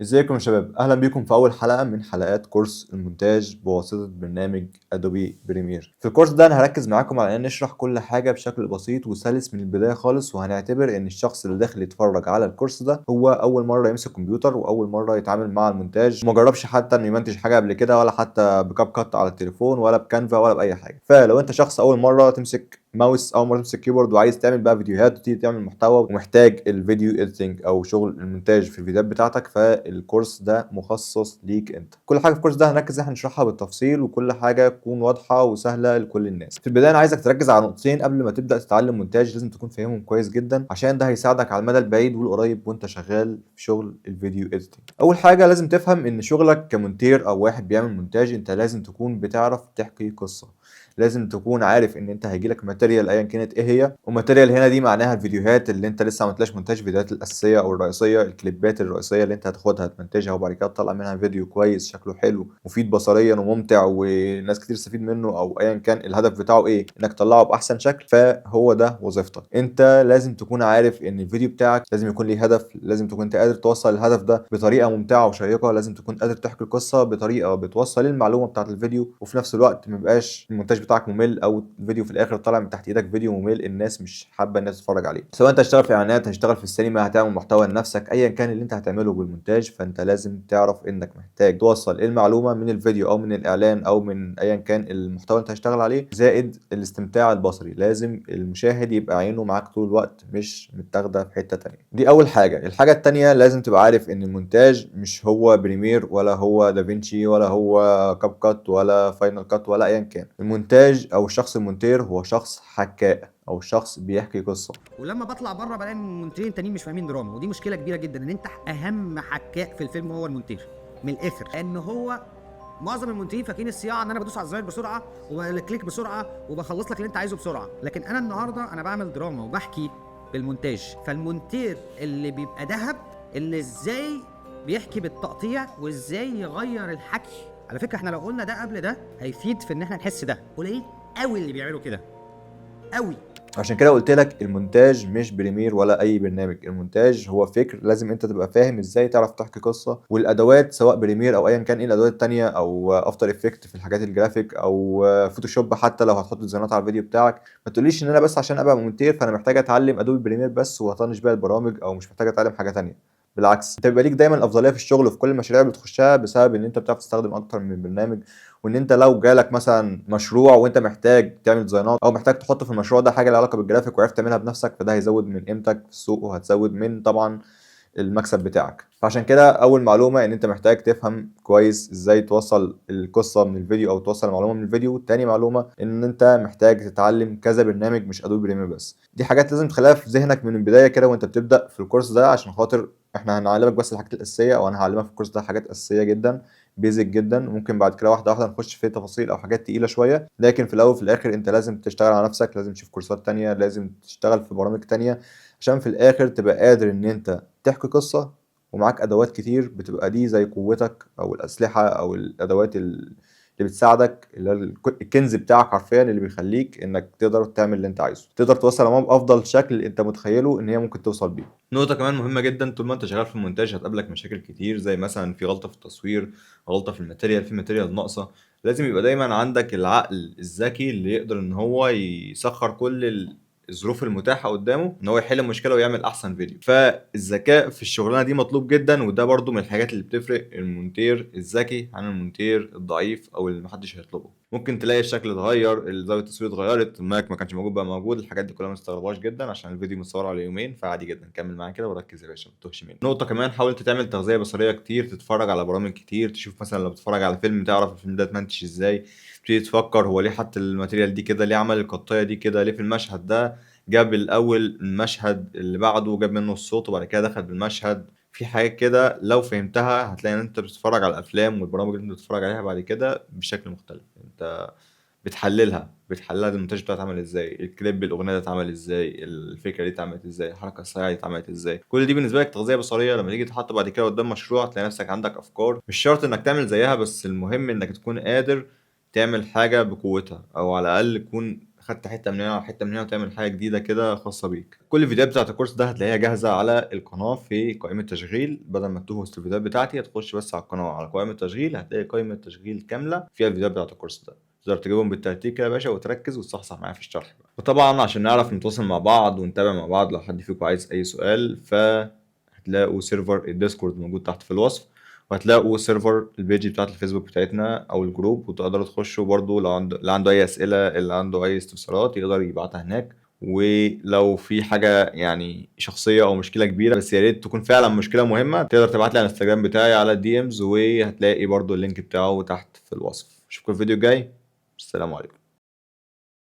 ازيكم يا شباب، اهلا بيكم في اول حلقه من حلقات كورس المونتاج بواسطه برنامج ادوبي بريمير. في الكورس ده انا هركز معاكم على ان نشرح كل حاجه بشكل بسيط وسلس من البدايه خالص، وهنعتبر ان الشخص اللي داخل يتفرج على الكورس ده هو اول مره يمسك كمبيوتر واول مره يتعامل مع المونتاج، ومجربش حتى انه يمنتج حاجه قبل كده، ولا حتى بكاب كات على التليفون ولا بكانفا ولا باي حاجه. فلو انت شخص اول مره تمسك ماوس، اول مره تمسك كيبورد، وعايز تعمل بقى فيديوهات وتيجي تعمل محتوى ومحتاج الفيديو اديتنج او شغل المونتاج في الفيديوهات بتاعتك، فالكورس ده مخصص ليك انت. كل حاجه في الكورس ده هنركز احنا نشرحها بالتفصيل، وكل حاجه تكون واضحه وسهله لكل الناس. في البدايه انا عايزك تركز على نقطتين قبل ما تبدا تتعلم مونتاج، لازم تكون فاهمهم كويس جدا عشان ده هيساعدك على المدى البعيد والقريب وانت شغال في شغل الفيديو اديتنج. اول حاجه لازم تفهم ان شغلك كمونتير او واحد بيعمل مونتاج، انت لازم تكون بتعرف تحكي قصه. لازم تكون عارف ان انت هيجيلك ماتيريال ايا كانت ايه هي، وماتيريال هنا دي معناها الفيديوهات اللي انت لسه ما عملتلاش مونتاج، الفيديوهات الاساسيه او الرئيسيه، الكليبات الرئيسيه اللي انت هتاخدها تمنتجها وبعد كده تطلع منها فيديو كويس شكله حلو مفيد بصريا وممتع وناس كتير تستفيد منه، او ايا كان الهدف بتاعه ايه، انك تطلعه باحسن شكل. فهو ده وظيفتك. انت لازم تكون عارف ان الفيديو بتاعك لازم يكون ليه هدف، لازم تكون انت قادر توصل الهدف ده بطريقه ممتعه وشيقه، لازم تكون قادر تحكي القصه بطريقه بتوصل المعلومه بتاعه الفيديو، وفي نفس الوقت ما يبقاش المونتاج بتاعك ممل او الفيديو في الاخر طالع من تحت ايدك فيديو ممل الناس مش حابه الناس تتفرج عليه. سواء انت هتشتغل في اعلانات، هتشتغل في السينما، هتعمل محتوى لنفسك، ايا كان اللي انت هتعمله بالمونتاج، فانت لازم تعرف انك محتاج توصل المعلومه من الفيديو او من الاعلان او من ايا كان المحتوى اللي انت هتشتغل عليه، زائد الاستمتاع البصري. لازم المشاهد يبقى عينه معاك طول الوقت، مش متاخده في حته تانية. دي اول حاجه. الحاجه التانية لازم تبقى عارف ان المونتاج مش هو بريمير ولا هو دافينشي ولا هو كاب كات ولا فاينل كات ولا ايا كان. المونتاج او الشخص المونتير هو شخص حكاء او شخص بيحكي قصه. ولما بطلع بره بلاقي ان المونتيرين التانيين مش فاهمين دراما، ودي مشكله كبيره جدا. ان انت اهم حكاء في الفيلم هو المونتير من الاخر، لان هو معظم المونتيرين فاكرين الصياعه ان انا بدوس على الزراير بسرعه وكليك بسرعه وبخلص لك اللي انت عايزه بسرعه، لكن انا النهارده انا بعمل دراما وبحكي بالمونتاج. فالمونتير اللي بيبقى ذهب، اللي ازاي بيحكي بالتقطيع وازاي يغير الحكي. على فكره احنا لو قلنا ده قبل ده هيفيد في ان احنا نحس ده. قليل قوي اللي بيعملوا كده، قوي. عشان كده قلت لك المونتاج مش بريمير ولا اي برنامج. المونتاج هو فكر، لازم انت تبقى فاهم ازاي تعرف تحكي قصه، والادوات سواء بريمير او ايا كان ايه الادوات التانية، او افتر افكت في الحاجات الجرافيك، او فوتوشوب حتى لو هتحط ديزاينات على الفيديو بتاعك. ما تقوليش ان انا بس عشان ابقى مونتير فانا محتاج اتعلم ادوبي بريمير بس وهطنش بيها البرامج، او مش محتاج اتعلم حاجه تانية. بالعكس، انت بيبقى ليك دايما الافضليه في الشغل وفي كل المشاريع اللي بتخشها بسبب ان انت بتعرف تستخدم اكتر من برنامج. وان انت لو جالك مثلا مشروع وانت محتاج تعمل ديزاينات او محتاج تحط في المشروع ده حاجه لها علاقه بالجرافيك وعرفت تعملها بنفسك، فده هيزود من قيمتك في السوق وهتزود من طبعا المكسب بتاعك. فعشان كده اول معلومه ان انت محتاج تفهم كويس ازاي توصل القصه من الفيديو او توصل المعلومه من الفيديو. تاني معلومه ان انت محتاج تتعلم كذا برنامج مش ادوبي بريمير بس. دي حاجات لازم تخليها في ذهنك من البدايه كده وانت بتبدا في الكورس ده، عشان خاطر احنا هنعلمك بس الحاجات الاساسيه، او انا هعلمك في الكورس ده حاجات اساسيه جدا، بيزك جدا. ممكن بعد كده واحده واحده نخش في تفاصيل او حاجات تقيله شويه، لكن في الاول وفي الاخر انت لازم تشتغل على نفسك، لازم تشوف كورسات تانية، لازم تشتغل في برامج تانية، عشان في الاخر تبقى قادر ان انت تحكي قصه ومعاك ادوات كتير. بتبقى دي زي قوتك او الاسلحه او الادوات اللي بتساعدك، اللي هو الكنز بتاعك حرفيا، اللي بيخليك انك تقدر تعمل اللي انت عايزه، تقدر توصل لمام بافضل شكل انت متخيله ان هي ممكن توصل بيه. نقطة كمان مهمة جدا، طول ما انت شغال في المونتاج هتقابلك مشاكل كتير، زي مثلا في غلطة في التصوير، غلطة في الماتيريال، في ماتيريال ناقصة. لازم يبقى دايما عندك العقل الذكي اللي يقدر ان هو يسخر كل الظروف المتاحة قدامه ان هو يحل المشكلة ويعمل احسن فيديو. فالذكاء في الشغلانة دي مطلوب جدا، وده برضو من الحاجات اللي بتفرق المونتير الذكي عن المونتير الضعيف او اللي محدش هيطلبه. ممكن تلاقي الشكل اتغير، زاوية التصوير اتغيرت، المايك ما كانش موجود بقى موجود، الحاجات دي كلها ما تستغربهاش جدا عشان الفيديو متصور على يومين، فعادي جدا. كمل معايا كده وركز يا باشا، ما تتوهش مني. نقطة كمان، حاول انت تعمل تغذية بصرية كتير، تتفرج على برامج كتير، تشوف مثلا لو بتتفرج على فيلم تعرف الفيلم ده اتمنتج ازاي، تبتدي تفكر هو ليه حط الماتيريال دي كده، ليه عمل القطاية دي كده، ليه في المشهد ده جاب الاول المشهد اللي بعده جاب منه الصوت وبعد كده دخل بالمشهد. في حاجات كده لو فهمتها هتلاقي ان انت بتتفرج على الافلام والبرامج اللي انت بتتفرج عليها بعد كده بشكل مختلف. انت بتحللها المونتاج بتاعها اتعمل ازاي، الكليب الاغنيه ده اتعمل ازاي، الفكره دي اتعملت ازاي، الحركه السريعه دي اتعملت ازاي. كل دي بالنسبه لك تغذيه بصريه، لما تيجي تحط بعد كده قدام مشروع تلاقي نفسك عندك افكار. مش شرط انك تعمل زيها، بس المهم انك تكون قادر تعمل حاجه بقوتها، او على الاقل تكون اخدت حته من هنا وحته من هنا وتعمل حاجه جديده كده خاصه بيك. كل الفيديوهات بتاعت الكورس ده هتلاقيها جاهزه على القناه في قائمه تشغيل، بدل ما تتوه وسط الفيديوهات بتاعتي هتخش بس على القناه على قائمه تشغيل، هتلاقي قائمه تشغيل كامله فيها الفيديوهات بتاعت الكورس ده، تقدر تجيبهم بالترتيب كده يا باشا وتركز وتصحصح معايا في الشرح بقى. وطبعا عشان نعرف نتواصل مع بعض ونتابع مع بعض، لو حد فيكم عايز اي سؤال فهتلاقوا سيرفر الديسكورد موجود تحت في الوصف، وهتلاقوا سيرفر البيج بتاعت الفيسبوك بتاعتنا او الجروب، وتقدروا تخشوا برضو لو اللي عنده اي اسئله، اللي عنده اي استفسارات يقدر يبعتها هناك. ولو في حاجه يعني شخصيه او مشكله كبيره بس يا ريت تكون فعلا مشكله مهمه، تقدر تبعت لي على الانستجرام بتاعي على الدي امز، وهتلاقي برضو اللينك بتاعه تحت في الوصف. اشوفكم في الفيديو الجاي، السلام عليكم.